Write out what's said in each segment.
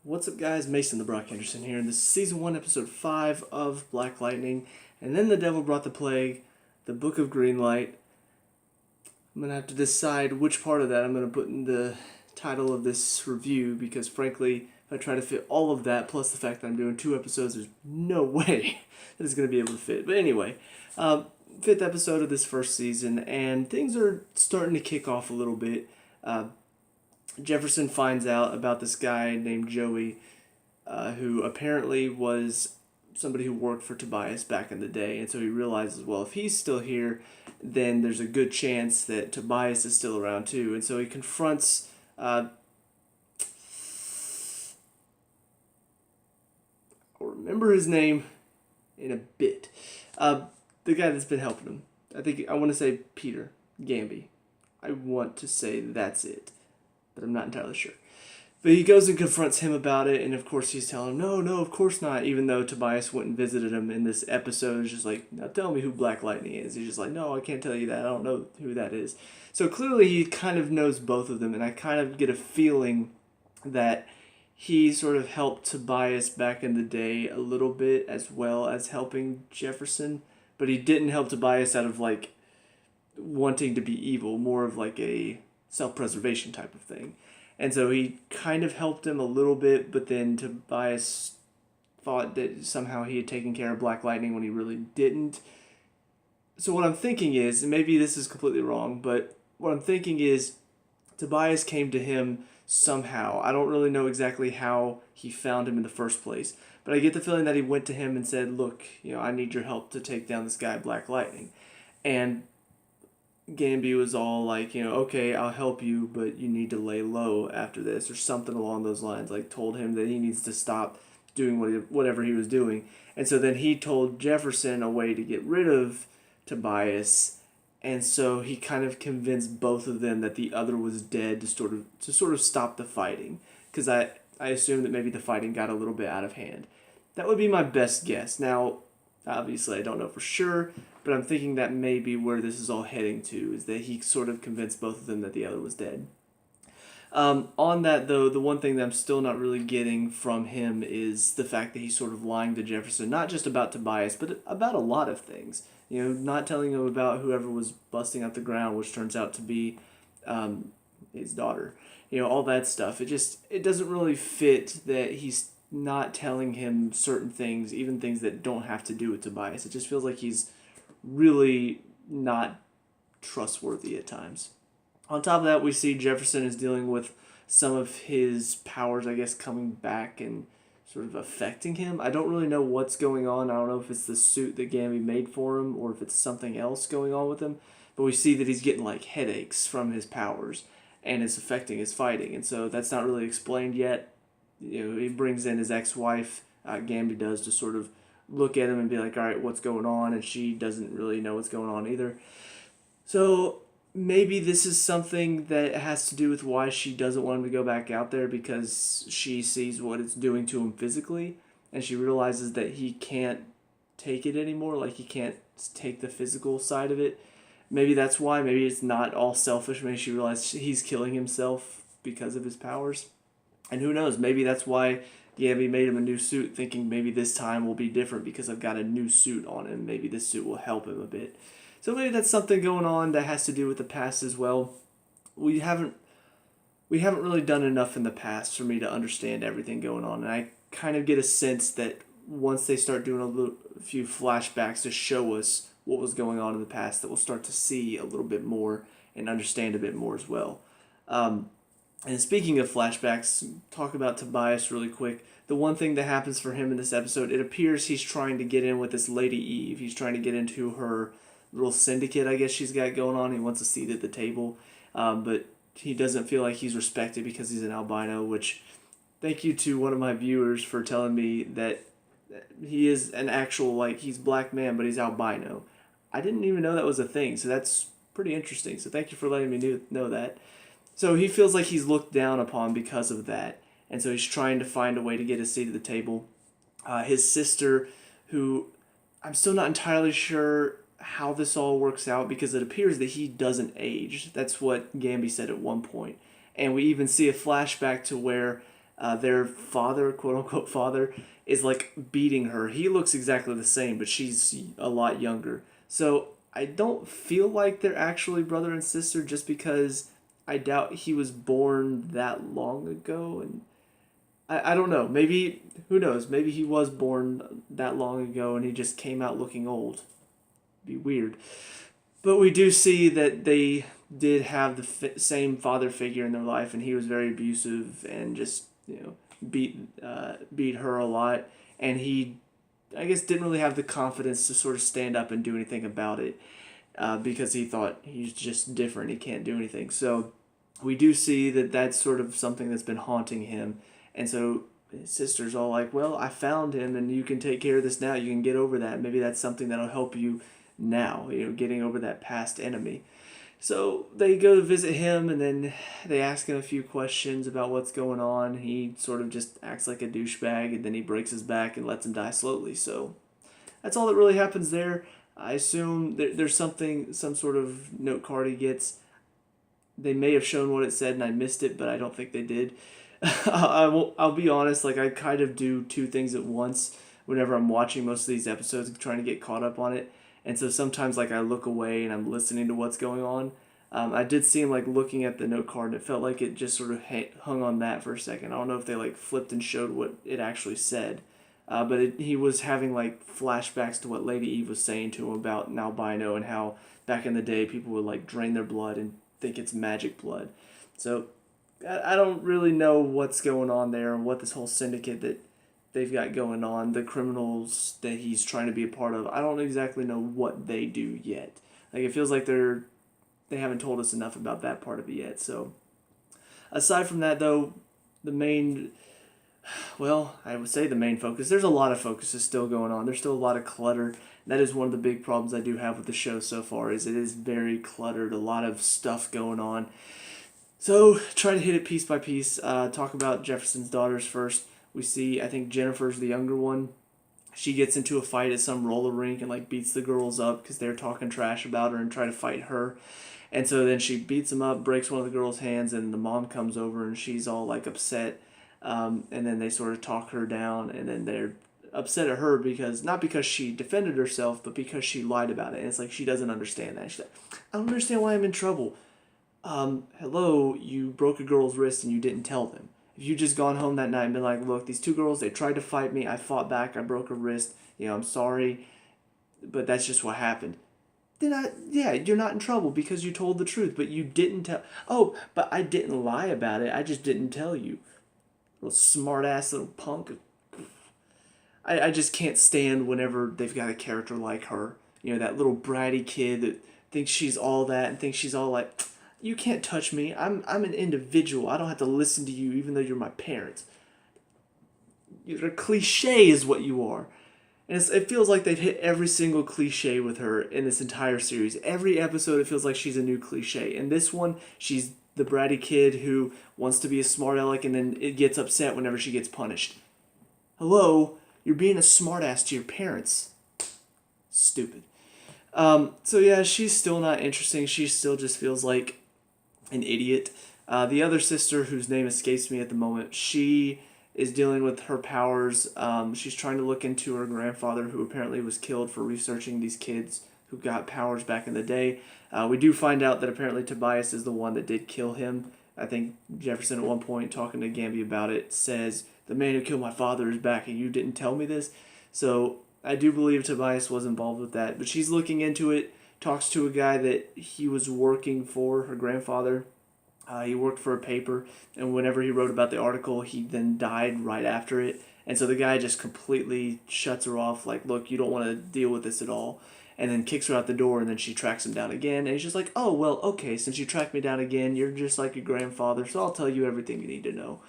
What's up, guys? Mason the Brock Henderson here, and this is Season 1, Episode 5 of Black Lightning. And then the devil brought the plague, the Book of Greenlight. I'm going to have to decide which part of that I'm going to put in the title of this review, because frankly, if I try to fit all of that, plus the fact that I'm doing 2 episodes, there's no way that it's going to be able to fit. But anyway, 5th episode of this first season, and things are starting to kick off a little bit. Jefferson finds out about this guy named Joey, who apparently was somebody who worked for Tobias back in the day, and so he realizes, well, if he's still here, then there's a good chance that Tobias is still around too, and so he confronts, I'll remember his name in a bit, the guy that's been helping him. I want to say Peter Gamby. I want to say that's it, but I'm not entirely sure. But he goes and confronts him about it, and of course he's telling him, no, of course not, even though Tobias went and visited him in this episode. He's just like, now tell me who Black Lightning is. He's just like, no, I can't tell you that. I don't know who that is. So clearly he kind of knows both of them, and I kind of get a feeling that he sort of helped Tobias back in the day a little bit, as well as helping Jefferson, but he didn't help Tobias out of like wanting to be evil, more of like a self-preservation type of thing. And so he kind of helped him a little bit, but then Tobias thought that somehow he had taken care of Black Lightning when he really didn't. So what I'm thinking is, and maybe this is completely wrong, but what I'm thinking is Tobias came to him somehow. I don't really know exactly how he found him in the first place, but I get the feeling that he went to him and said, look, I need your help to take down this guy, Black Lightning. And Gamby was all like, okay, I'll help you, but you need to lay low after this, or something along those lines. Like, told him that he needs to stop doing whatever he was doing. And so then he told Jefferson a way to get rid of Tobias, and so he kind of convinced both of them that the other was dead to sort of stop the fighting, because I assume that maybe the fighting got a little bit out of hand. That would be my best guess. Now, obviously, I don't know for sure, but I'm thinking that may be where this is all heading to, is that he sort of convinced both of them that the other was dead. On that, though, the one thing that I'm still not really getting from him is the fact that he's sort of lying to Jefferson, not just about Tobias, but about a lot of things. Not telling him about whoever was busting out the ground, which turns out to be his daughter. All that stuff. It doesn't really fit that he's not telling him certain things, even things that don't have to do with Tobias. It just feels like he's really not trustworthy at times. On top of that, we see Jefferson is dealing with some of his powers, I guess, coming back and sort of affecting him. I don't really know what's going on. I don't know if it's the suit that Gamby made for him or if it's something else going on with him. But we see that he's getting like headaches from his powers, and it's affecting his fighting. And so that's not really explained yet. He brings in his ex-wife, Gamby does, to sort of look at him and be like, all right, what's going on? And she doesn't really know what's going on either. So maybe this is something that has to do with why she doesn't want him to go back out there, because she sees what it's doing to him physically, and she realizes that he can't take it anymore, like he can't take the physical side of it. Maybe that's why. Maybe it's not all selfish. Maybe she realized he's killing himself because of his powers. And who knows, maybe that's why Gamby made him a new suit, thinking maybe this time will be different because I've got a new suit on him. Maybe this suit will help him a bit. So maybe that's something going on that has to do with the past as well. We haven't really done enough in the past for me to understand everything going on, and I kind of get a sense that once they start doing a few flashbacks to show us what was going on in the past, that we'll start to see a little bit more and understand a bit more as well. And speaking of flashbacks, talk about Tobias really quick. The one thing that happens for him in this episode, it appears he's trying to get in with this Lady Eve. He's trying to get into her little syndicate, I guess she's got going on. He wants a seat at the table, but he doesn't feel like he's respected because he's an albino, which, thank you to one of my viewers for telling me that he is an actual, like, he's black man, but he's albino. I didn't even know that was a thing, so that's pretty interesting. So thank you for letting me know that. So he feels like he's looked down upon because of that, and so he's trying to find a way to get a seat at the table. His sister, who I'm still not entirely sure how this all works out, because it appears that he doesn't age. That's what Gamby said at one point. And we even see a flashback to where Their father, quote unquote father, is like beating her. He looks exactly the same, but she's a lot younger. So I don't feel like they're actually brother and sister just because I doubt he was born that long ago. And I don't know. Maybe, who knows? Maybe he was born that long ago and he just came out looking old. Be weird. But we do see that they did have the same father figure in their life, and he was very abusive and just beat her a lot, and he, I guess, didn't really have the confidence to sort of stand up and do anything about it, because he thought he's just different, he can't do anything. So we do see that that's sort of something that's been haunting him, and so his sister's all like, well, I found him and you can take care of this now, you can get over that, maybe that's something that'll help you now, getting over that past enemy. So they go to visit him, and then they ask him a few questions about what's going on. He sort of just acts like a douchebag, and then he breaks his back and lets him die slowly. So that's all that really happens there. I assume there's some sort of note card he gets. They may have shown what it said, and I missed it, but I don't think they did. I'll be honest, like I kind of do two things at once whenever I'm watching most of these episodes, trying to get caught up on it. And so sometimes like I look away and I'm listening to what's going on. I did see him like looking at the note card, and it felt like it just sort of hung on that for a second. I don't know if they like flipped and showed what it actually said, but he was having like flashbacks to what Lady Eve was saying to him about albino and how back in the day people would like drain their blood and think it's magic blood. So I don't really know what's going on there and what this whole syndicate that they've got going on, the criminals that he's trying to be a part of. I don't exactly know what they do yet. Like it feels like they haven't told us enough about that part of it yet. So aside from that though, the main I would say the main focus, there's a lot of focuses still going on. There's still a lot of clutter. That is one of the big problems I do have with the show so far, is it is very cluttered, a lot of stuff going on. So try to hit it piece by piece. Talk about Jefferson's daughters first. We see, I think Jennifer's the younger one. She gets into a fight at some roller rink and like beats the girls up because they're talking trash about her and try to fight her. And so then she beats them up, breaks one of the girls' hands, and the mom comes over and she's all like upset. And then they sort of talk her down, and then they're upset at her because, not because she defended herself, but because she lied about it. And it's like she doesn't understand that. She's like, I don't understand why I'm in trouble. Hello, you broke a girl's wrist and you didn't tell them. If you just gone home that night and been like, look, these two girls, they tried to fight me, I fought back, I broke a wrist, I'm sorry, but that's just what happened. Then you're not in trouble because you told the truth, but you didn't tell. Oh, but I didn't lie about it, I just didn't tell you. Little smart ass little punk. I just can't stand whenever they've got a character like her. That little bratty kid that thinks she's all that and thinks she's all like, you can't touch me. I'm an individual. I don't have to listen to you even though you're my parents. You're a cliche is what you are. And it feels like they've hit every single cliche with her in this entire series. Every episode it feels like she's a new cliche. In this one, she's the bratty kid who wants to be a smart aleck and then it gets upset whenever she gets punished. Hello, you're being a smartass to your parents. Stupid. So yeah, she's still not interesting. She still just feels like an idiot. The other sister, whose name escapes me at the moment, she is dealing with her powers. She's trying to look into her grandfather, who apparently was killed for researching these kids who got powers back in the day. We do find out that apparently Tobias is the one that did kill him. I think Jefferson at one point, talking to Gamby about it, says, the man who killed my father is back and you didn't tell me this. So I do believe Tobias was involved with that. But she's looking into it, talks to a guy that he was working for, her grandfather. He worked for a paper, and whenever he wrote about the article, he then died right after it. And so the guy just completely shuts her off, like, look, you don't want to deal with this at all. And then kicks her out the door, and then she tracks him down again. And he's just like, oh, well, okay, since you tracked me down again, you're just like your grandfather, so I'll tell you everything you need to know.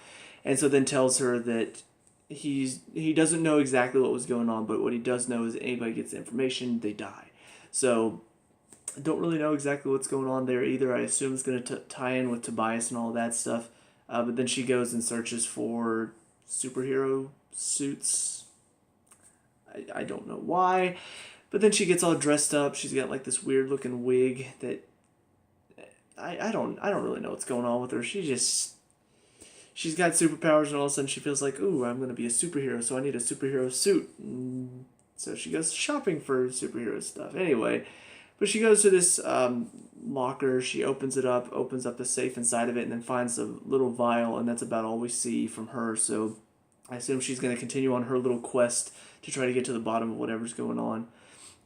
And so then tells her that he doesn't know exactly what was going on, but what he does know is anybody gets the information, they die. So I don't really know exactly what's going on there either. I assume it's going to tie in with Tobias and all that stuff. But then she goes and searches for superhero suits. I don't know why. But then she gets all dressed up. She's got like this weird looking wig that I don't really know what's going on with her. she's got superpowers, and all of a sudden she feels like, ooh, I'm going to be a superhero, so I need a superhero suit. So she goes shopping for superhero stuff. Anyway, but she goes to this locker. She opens it up, opens up the safe inside of it, and then finds a little vial, and that's about all we see from her. So I assume she's going to continue on her little quest to try to get to the bottom of whatever's going on.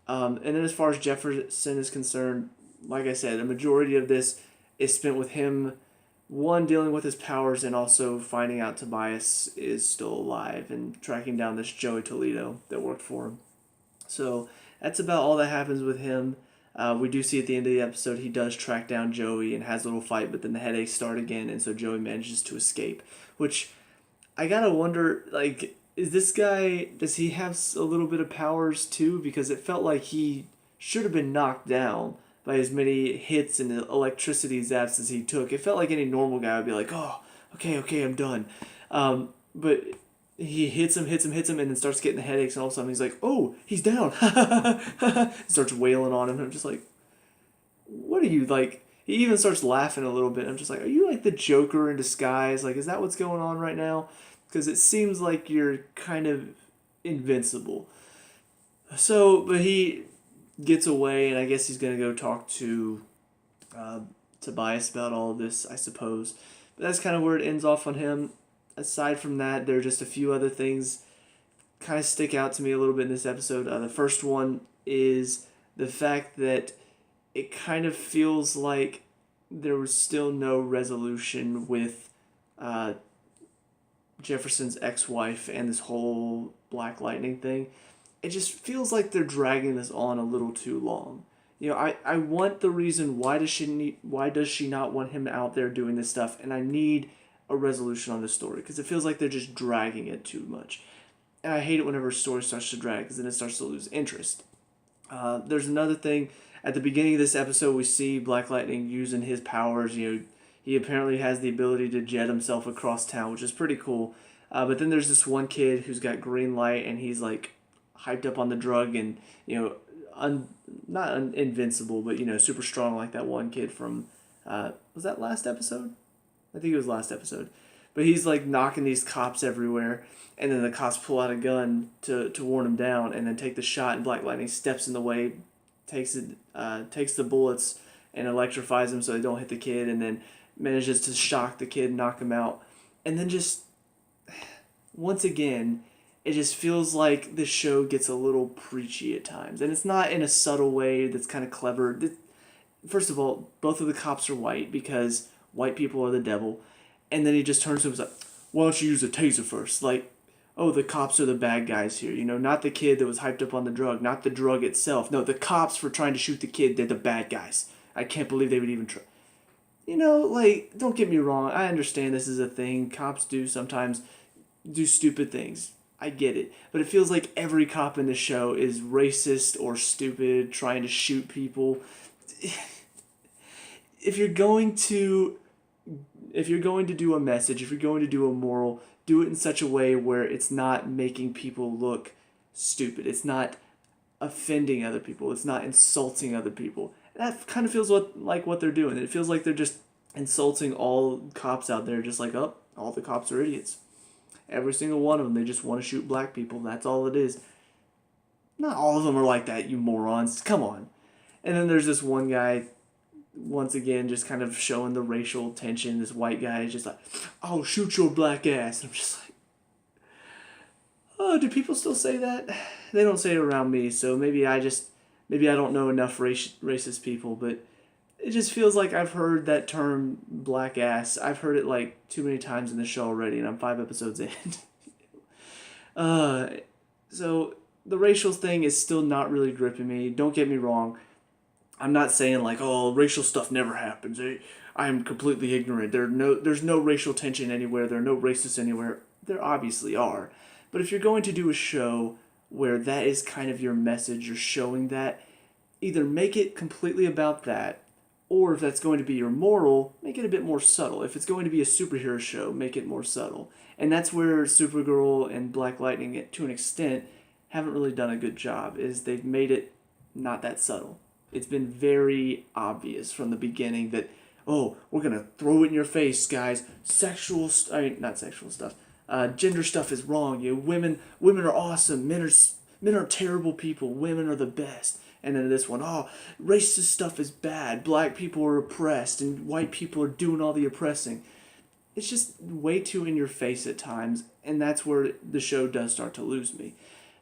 And then as far as Jefferson is concerned, like I said, the majority of this is spent with him, one, dealing with his powers, and also finding out Tobias is still alive and tracking down this Joey Toledo that worked for him. So that's about all that happens with him. We do see at the end of the episode he does track down Joey and has a little fight, but then the headaches start again, and so Joey manages to escape. Which, I gotta wonder, like, is this guy, does he have a little bit of powers too? Because it felt like he should have been knocked down by as many hits and electricity zaps as he took. It felt like any normal guy would be like, oh, okay, I'm done. But he hits him, and then starts getting the headaches, and all of a sudden he's like, oh, he's down. Starts wailing on him, and I'm just like, what are you, like, he even starts laughing a little bit. I'm just like, are you like the Joker in disguise? Like, is that what's going on right now? Because it seems like you're kind of invincible. So, but he gets away, and I guess he's going to go talk to Tobias about all of this, I suppose. But that's kind of where it ends off on him. Aside from that, there are just a few other things kind of stick out to me a little bit in this episode. The first one is the fact that it kind of feels like there was still no resolution with Jefferson's ex-wife and this whole Black Lightning thing. It just feels like they're dragging this on a little too long. You know, I want the reason why does she not want him out there doing this stuff, and I need a resolution on this story because it feels like they're just dragging it too much. And I hate it whenever a story starts to drag because then it starts to lose interest. There's another thing. At the beginning of this episode, we see Black Lightning using his powers. You know, he apparently has the ability to jet himself across town, which is pretty cool. But then there's this one kid who's got green light, and he's like hyped up on the drug, and you know, not invincible, but you know, super strong like that one kid from was that last episode? I think it was last episode. But he's like knocking these cops everywhere, and then the cops pull out a gun to warn him down, and then take the shot, and Black Lightning steps in the way, takes the bullets and electrifies him so they don't hit the kid, and then manages to shock the kid, knock him out. And then just, once again, it just feels like this show gets a little preachy at times. And it's not in a subtle way that's kind of clever. First of all, both of the cops are white because white people are the devil. And then he just turns to him and is like, why don't you use a taser first? Like, oh, the cops are the bad guys here. You know, not the kid that was hyped up on the drug, not the drug itself. No, the cops for trying to shoot the kid, they're the bad guys. I can't believe they would even try. You know, like, don't get me wrong. I understand this is a thing. Cops do sometimes do stupid things. I get it. But it feels like every cop in the show is racist or stupid, trying to shoot people. If you're going to do a message, if you're going to do a moral, do it in such a way where it's not making people look stupid. It's not offending other people. It's not insulting other people. That kind of feels like what they're doing. It feels like they're just insulting all cops out there, just like, oh, all the cops are idiots. Every single one of them, they just want to shoot black people. That's all it is. Not all of them are like that, you morons. Come on. And then there's this one guy, once again, just kind of showing the racial tension. This white guy is just like, oh, shoot your black ass. And I'm just like, oh, do people still say that? They don't say it around me, so maybe I don't know enough racist people, but it just feels like I've heard that term black ass. I've heard it like too many times in the show already, and I'm 5 episodes in. So the racial thing is still not really gripping me. Don't get me wrong. I'm not saying like, oh, racial stuff never happens. I am completely ignorant. There's no racial tension anywhere. There are no racists anywhere. There obviously are. But if you're going to do a show where that is kind of your message, you're showing that, either make it completely about that, or if that's going to be your moral, make it a bit more subtle. If it's going to be a superhero show, make it more subtle. And that's where Supergirl and Black Lightning, to an extent, haven't really done a good job, is they've made it not that subtle. It's been very obvious from the beginning that, oh, we're going to throw it in your face, guys. Not sexual stuff. Gender stuff is wrong. Women are awesome. Men are terrible people. Women are the best. And then this one, oh, racist stuff is bad. Black people are oppressed, and white people are doing all the oppressing. It's just way too in your face at times, and that's where the show does start to lose me.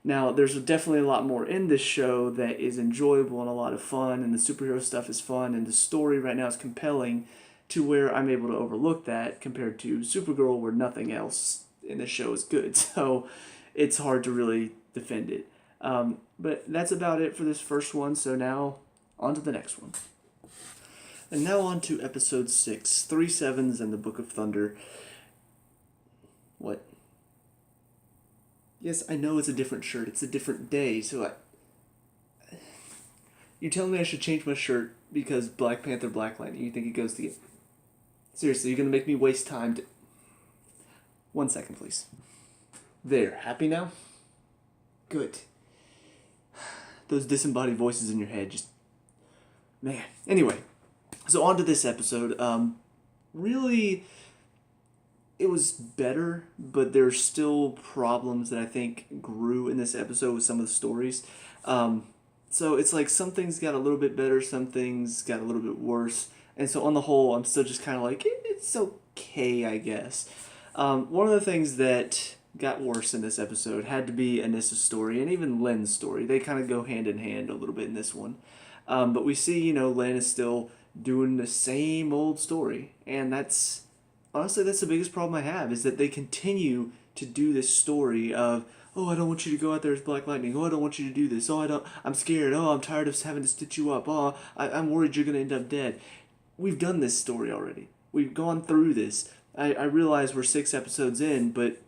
Now, there's definitely a lot more in this show that is enjoyable and a lot of fun, and the superhero stuff is fun, and the story right now is compelling to where I'm able to overlook that compared to Supergirl, where nothing else in the show is good. So it's hard to really defend it. But that's about it for this first one, so now on to the next one. And now on to episode 6, 3 Sevens and the Book of Thunder. What? Yes, I know it's a different shirt. It's a different day, so you telling me I should change my shirt because Black Panther, Black Lightning, you think it goes together? Seriously, you're going to make me waste time to... 1 second, please. There, happy now? Good. Those disembodied voices in your head just... Man. Anyway, so on to this episode. Really, it was better, but there's still problems that I think grew in this episode with some of the stories. So it's like some things got a little bit better, some things got a little bit worse. And so on the whole, I'm still just kind of like, it's okay, I guess. One of the things that got worse in this episode had to be Anissa's story and even Lynn's story. They kind of go hand in hand a little bit in this one. But we see, Lynn is still doing the same old story. And that's the biggest problem I have, is that they continue to do this story of, oh, I don't want you to go out there as Black Lightning. Oh, I don't want you to do this. Oh, I'm scared. Oh, I'm tired of having to stitch you up. Oh, I'm worried you're going to end up dead. We've done this story already. We've gone through this. I realize we're 6 episodes in, but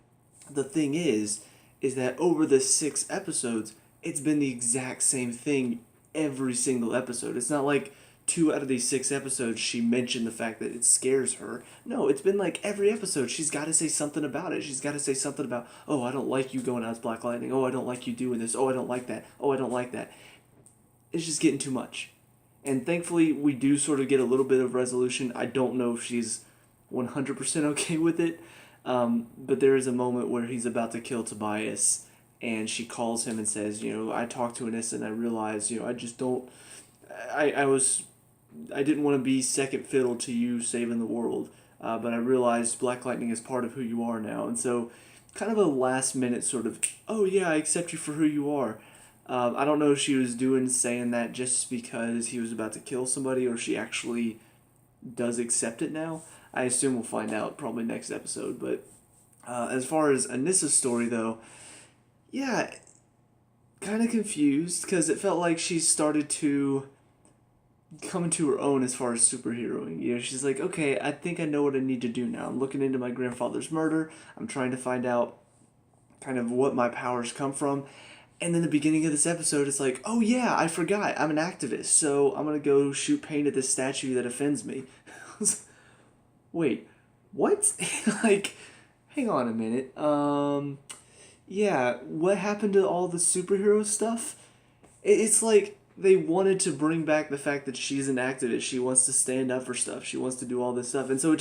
the thing is that over the 6 episodes, it's been the exact same thing every single episode. It's not like 2 out of these 6 episodes she mentioned the fact that it scares her. No, it's been like every episode she's got to say something about it. She's got to say something about, oh, I don't like you going out as Black Lightning. Oh, I don't like you doing this. Oh, I don't like that. Oh, I don't like that. It's just getting too much. And thankfully, we do sort of get a little bit of resolution. I don't know if she's 100% okay with it. But there is a moment where he's about to kill Tobias, and she calls him and says, I talked to Anissa and I realized, I just don't, I didn't want to be second fiddle to you saving the world, but I realized Black Lightning is part of who you are now. And so kind of a last minute sort of, oh yeah, I accept you for who you are. I don't know if she was saying that just because he was about to kill somebody, or she actually does accept it now. I assume we'll find out probably next episode. But as far as Anissa's story, though, yeah, kind of confused, because it felt like she started to come into her own as far as superheroing. She's like, okay, I think I know what I need to do now. I'm looking into my grandfather's murder. I'm trying to find out kind of what my powers come from. And then the beginning of this episode, it's like, oh yeah, I forgot, I'm an activist, so I'm going to go shoot paint at this statue that offends me. Wait, what? Like, hang on a minute. Yeah, what happened to all the superhero stuff? It's like they wanted to bring back the fact that she's an activist. She wants to stand up for stuff. She wants to do all this stuff. And so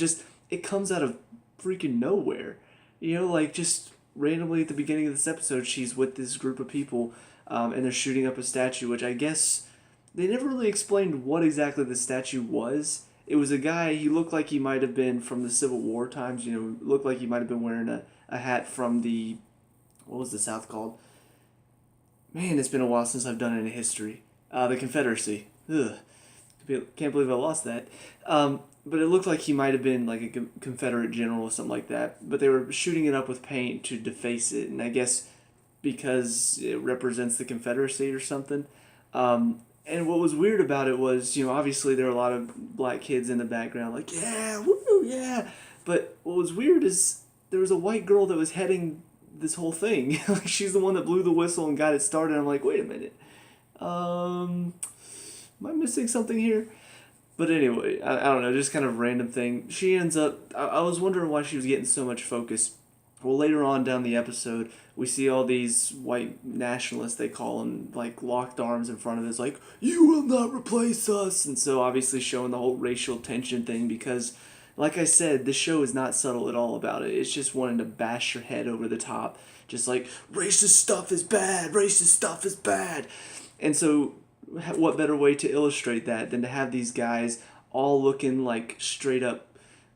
it comes out of freaking nowhere. Like just randomly at the beginning of this episode, she's with this group of people, and they're shooting up a statue, which I guess they never really explained what exactly the statue was. It was a guy, he looked like he might have been from the Civil War times, looked like he might have been wearing a hat from the, what was the South called? Man, it's been a while since I've done it in history. The Confederacy. Ugh. Can't believe I lost that. But it looked like he might have been like a Confederate general or something like that. But they were shooting it up with paint to deface it. And I guess because it represents the Confederacy or something. And what was weird about it was, obviously there were a lot of black kids in the background like, yeah, woo, yeah. But what was weird is there was a white girl that was heading this whole thing. Like she's the one that blew the whistle and got it started. I'm like, wait a minute. Am I missing something here? But anyway, I don't know, just kind of random thing. She ends up, I was wondering why she was getting so much focus Well, later on down the episode, we see all these white nationalists, they call them, like, locked arms in front of us, like, you will not replace us. And so, obviously, showing the whole racial tension thing because, like I said, this show is not subtle at all about it. It's just wanting to bash your head over the top. Just like, racist stuff is bad, racist stuff is bad. And so, what better way to illustrate that than to have these guys all looking like straight up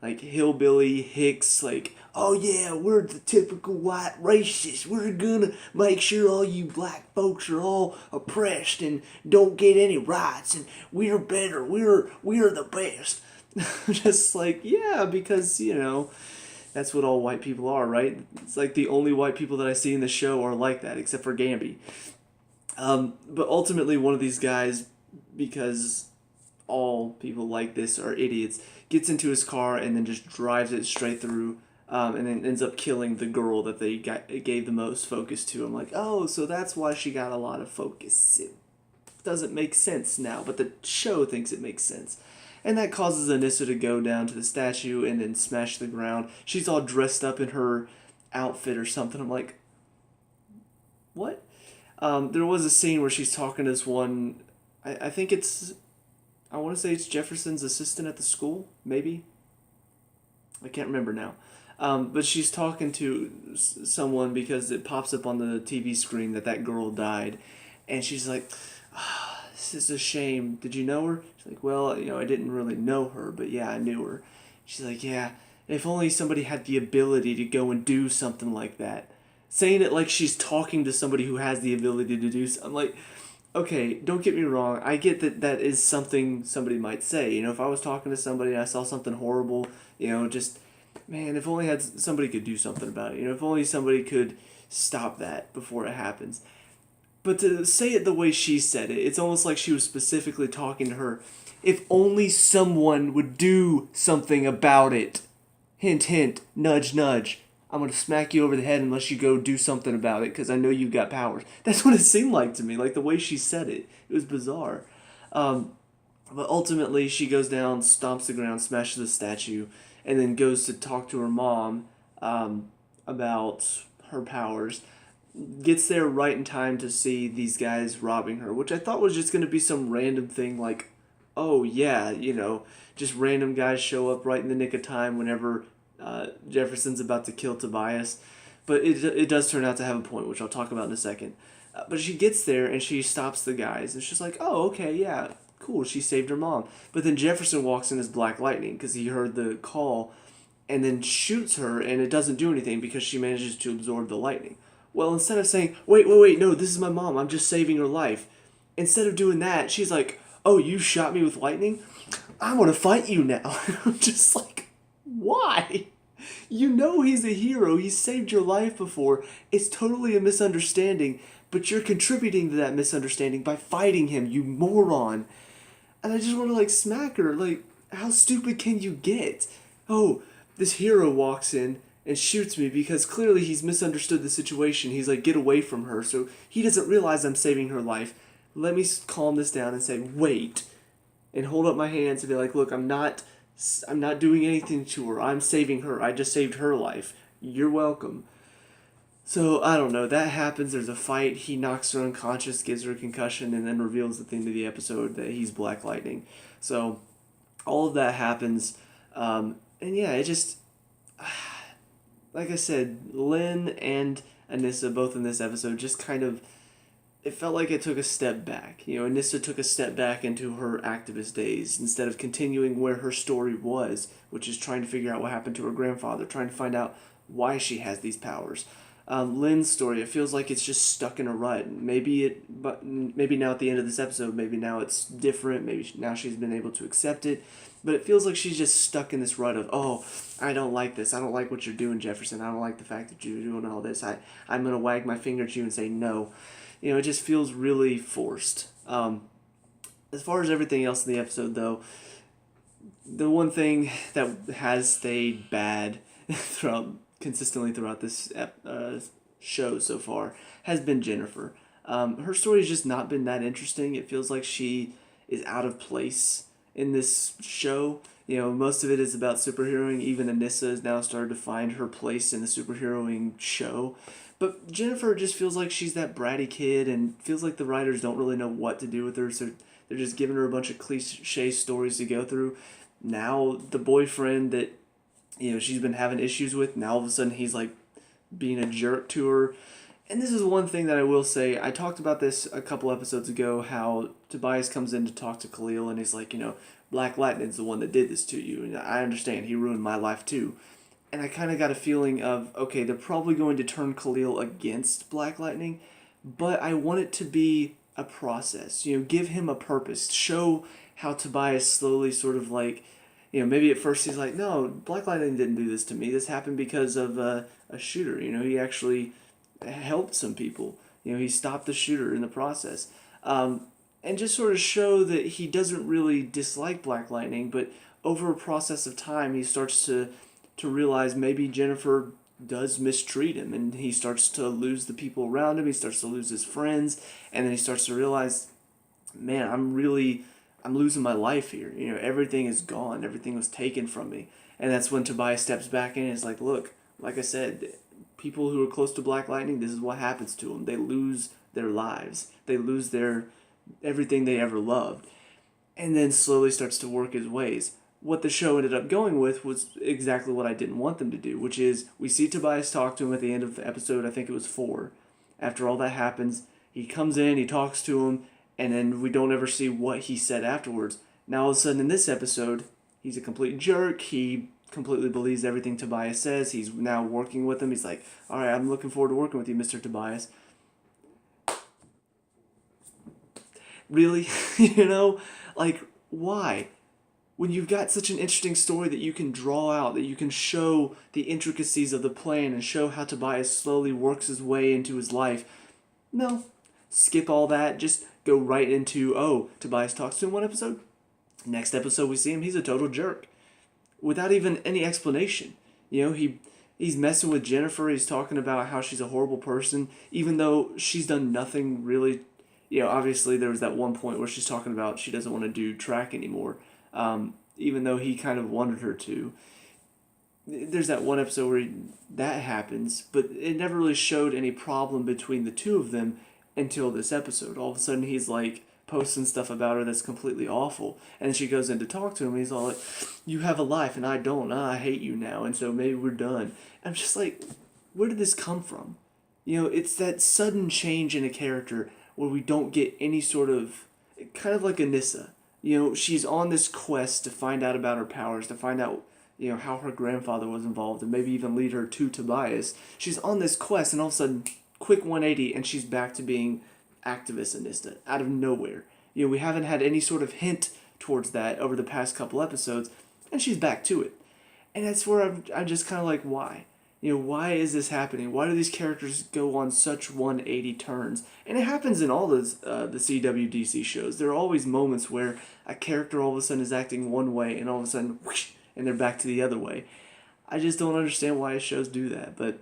like hillbilly hicks, like, oh yeah, we're the typical white racists. We're gonna make sure all you black folks are all oppressed and don't get any rights, and we're better. We're the best. Just like, yeah, because that's what all white people are, right? It's like the only white people that I see in the show are like that, except for Gamby. But ultimately, one of these guys, because all people like this are idiots, gets into his car and then just drives it straight through, and then ends up killing the girl that they gave the most focus to. I'm like, oh, so that's why she got a lot of focus. It doesn't make sense now, but the show thinks it makes sense. And that causes Anissa to go down to the statue and then smash the ground. She's all dressed up in her outfit or something. I'm like, what? There was a scene where she's talking to this one, I think I want to say it's Jefferson's assistant at the school, maybe. I can't remember now. But she's talking to someone because it pops up on the TV screen that girl died. And she's like, this is a shame. Did you know her? She's like, well, I didn't really know her, but yeah, I knew her. She's like, yeah, if only somebody had the ability to go and do something like that. Saying it like she's talking to somebody who has the ability to do something. I'm like, okay, don't get me wrong. I get that is something somebody might say. If I was talking to somebody and I saw something horrible, just, man, if only somebody could do something about it. If only somebody could stop that before it happens. But to say it the way she said it, it's almost like she was specifically talking to her. If only someone would do something about it. Hint, hint, nudge, nudge. I'm going to smack you over the head unless you go do something about it because I know you've got powers. That's what it seemed like to me, like the way she said it. It was bizarre. But ultimately, she goes down, stomps the ground, smashes the statue, and then goes to talk to her mom about her powers. Gets there right in time to see these guys robbing her, which I thought was just going to be some random thing like, oh yeah, just random guys show up right in the nick of time whenever Jefferson's about to kill Tobias. But it does turn out to have a point, which I'll talk about in a second. But she gets there and she stops the guys, and she's like, oh, okay, yeah, cool, she saved her mom. But then Jefferson walks in as Black Lightning because he heard the call and then shoots her, and it doesn't do anything because she manages to absorb the lightning. Well, instead of saying, wait, no, this is my mom, I'm just saving her life. Instead of doing that, she's like, oh, you shot me with lightning? I want to fight you now. I'm just like, why? He's a hero. He saved your life before. It's totally a misunderstanding, but you're contributing to that misunderstanding by fighting him, you moron. And I just want to, smack her. Like, how stupid can you get? Oh, this hero walks in and shoots me because clearly he's misunderstood the situation. He's like, get away from her. So he doesn't realize I'm saving her life. Let me calm this down and say, wait. And hold up my hands and be like, look, I'm not doing anything to her. I'm saving her. I just saved her life. You're welcome. So, I don't know. That happens. There's a fight. He knocks her unconscious, gives her a concussion, and then reveals at the end of the episode that he's Black Lightning. So, all of that happens. And yeah, it just... Like I said, Lynn and Anissa, both in this episode, just kind of... It felt like it took a step back. Anissa took a step back into her activist days instead of continuing where her story was, which is trying to figure out what happened to her grandfather, trying to find out why she has these powers. Lynn's story, it feels like it's just stuck in a rut. Maybe now at the end of this episode, maybe now it's different. Maybe now she's been able to accept it. But it feels like she's just stuck in this rut of, oh, I don't like this. I don't like what you're doing, Jefferson. I don't like the fact that you're doing all this. I'm going to wag my finger at you and say no. It just feels really forced. As far as everything else in the episode, though, the one thing that has stayed bad consistently throughout this show so far has been Jennifer. Her story has just not been that interesting. It feels like she is out of place in this show. You know, most of it is about superheroing. Even Anissa has now started to find her place in the superheroing show. But Jennifer just feels like she's that bratty kid and feels like the writers don't really know what to do with her, so they're just giving her a bunch of cliche stories to go through. Now, the boyfriend that, you know, she's been having issues with, now all of a sudden he's like being a jerk to her. And this is one thing that I will say. I talked about this a couple episodes ago, how Tobias comes in to talk to Khalil and he's like, you know, Black Lightning's the one that did this to you. And I understand, he ruined my life too. And I kind of got a feeling of, okay, they're probably going to turn Khalil against Black Lightning, but I want it to be a process. You know, give him a purpose. Show how Tobias slowly sort of like, you know, maybe at first he's like, no, Black Lightning didn't do this to me. This happened because of a shooter. You know, he actually helped some people. You know, he stopped the shooter in the process. And just sort of show that he doesn't really dislike Black Lightning, but over a process of time, he starts to realize maybe Jennifer does mistreat him, and he starts to lose the people around him. He starts to lose his friends, and then he starts to realize, man, I'm losing my life here. You know, everything is gone. Everything was taken from me. And that's when Tobias steps back in and is like, look, like I said, people who are close to Black Lightning, this is what happens to them. They lose their lives. They lose their everything they ever loved. And then slowly starts to work his ways. What the show ended up going with was exactly what I didn't want them to do, which is we see Tobias talk to him at the end of the episode, I think it was 4. After all that happens, he comes in, he talks to him, and then we don't ever see what he said afterwards. Now all of a sudden in this episode, he's a complete jerk. He completely believes everything Tobias says. He's now working with him. He's like, all right, I'm looking forward to working with you, Mr. Tobias. Really? You know? Like, why? When you've got such an interesting story that you can draw out, that you can show the intricacies of the plan and show how Tobias slowly works his way into his life. No. Skip all that. Just go right into, oh, Tobias talks to him one episode. Next episode we see him, he's a total jerk. Without even any explanation. You know, he's messing with Jennifer. He's talking about how she's a horrible person, even though she's done nothing really. You know, obviously there was that one point where she's talking about she doesn't want to do track anymore, even though he kind of wanted her to. There's that one episode where that happens, but it never really showed any problem between the two of them until this episode. All of a sudden he's like posting stuff about her that's completely awful, and she goes in to talk to him, and he's all like, you have a life and I don't. I hate you now, and so maybe we're done. I'm just like, where did this come from? You know, it's that sudden change in a character where we don't get any sort of, kind of like Anissa. You know, she's on this quest to find out about her powers, to find out, you know, how her grandfather was involved, and maybe even lead her to Tobias. She's on this quest, and all of a sudden, quick 180, and she's back to being activist Anissa, out of nowhere. You know, we haven't had any sort of hint towards that over the past couple episodes, and she's back to it. And that's where I'm just kind of like, why? You know, why is this happening? Why do these characters go on such 180 turns? And it happens in all the CWDC shows. There are always moments where a character all of a sudden is acting one way, and all of a sudden, whoosh, and they're back to the other way. I just don't understand why shows do that. But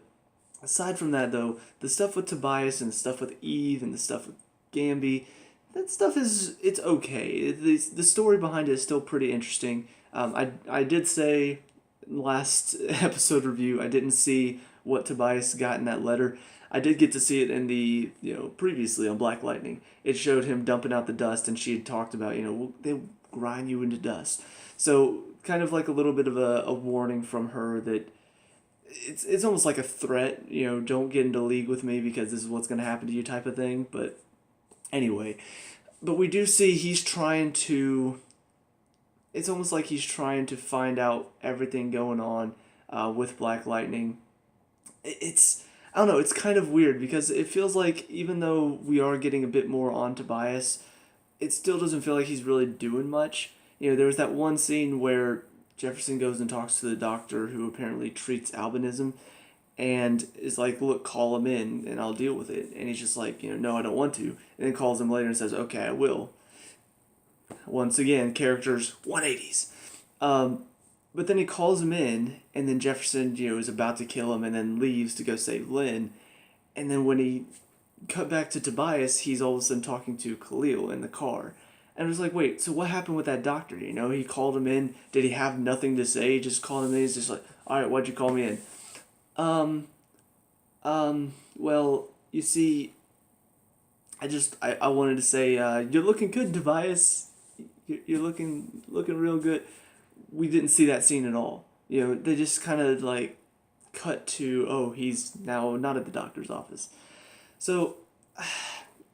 aside from that, though, the stuff with Tobias and the stuff with Eve and the stuff with Gamby, that stuff it's okay. The story behind it is still pretty interesting. I did say last episode review, I didn't see what Tobias got in that letter. I did get to see it in the, you know, previously on Black Lightning. It showed him dumping out the dust, and she had talked about, you know, they grind you into dust. So kind of like a little bit of a warning from her that it's almost like a threat, you know, don't get into league with me because this is what's going to happen to you type of thing. But anyway, but we do see he's trying to, it's almost like he's trying to find out everything going on with Black Lightning. It's, I don't know, it's kind of weird because it feels like even though we are getting a bit more on Tobias, it still doesn't feel like he's really doing much. You know, there was that one scene where Jefferson goes and talks to the doctor who apparently treats albinism and is like, look, call him in and I'll deal with it. And he's just like, you know, no, I don't want to. And then calls him later and says, okay, I will. Once again, characters 180s. But then he calls him in, and then Jefferson, you know, is about to kill him and then leaves to go save Lynn. And then when he cut back to Tobias, he's all of a sudden talking to Khalil in the car. And I was like, wait, so what happened with that doctor? You know, he called him in. Did he have nothing to say? He just called him in. He's just like, all right, why'd you call me in? Um, well, you see, I wanted to say, you're looking good, Tobias. You're looking real good. We didn't see that scene at all. You know, they just kind of like cut to, oh, he's now not at the doctor's office. So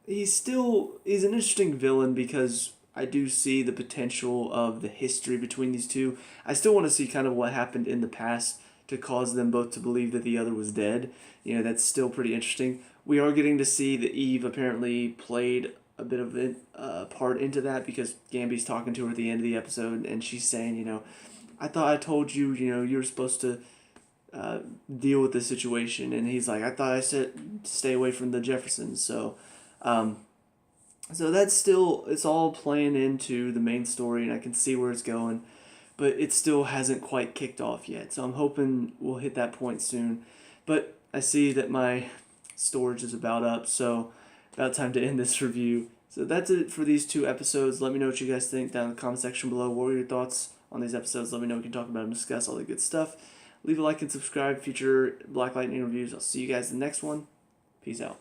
he's an interesting villain because I do see the potential of the history between these two. I still want to see kind of what happened in the past to cause them both to believe that the other was dead. You know, that's still pretty interesting. We are getting to see that Eve apparently played a bit of a part into that because Gamby's talking to her at the end of the episode and she's saying, you know, I thought I told you, you know, you were supposed to deal with this situation. And he's like, I thought I said stay away from the Jeffersons. Um, so that's still, it's all playing into the main story and I can see where it's going, but it still hasn't quite kicked off yet. So I'm hoping we'll hit that point soon. But I see that my storage is about up, so about time to end this review. So that's it for these two episodes. Let me know what you guys think down in the comment section below. What were your thoughts on these episodes? Let me know. We can talk about them, discuss all the good stuff. Leave a like and subscribe. Future Black Lightning reviews. I'll see you guys in the next one. Peace out.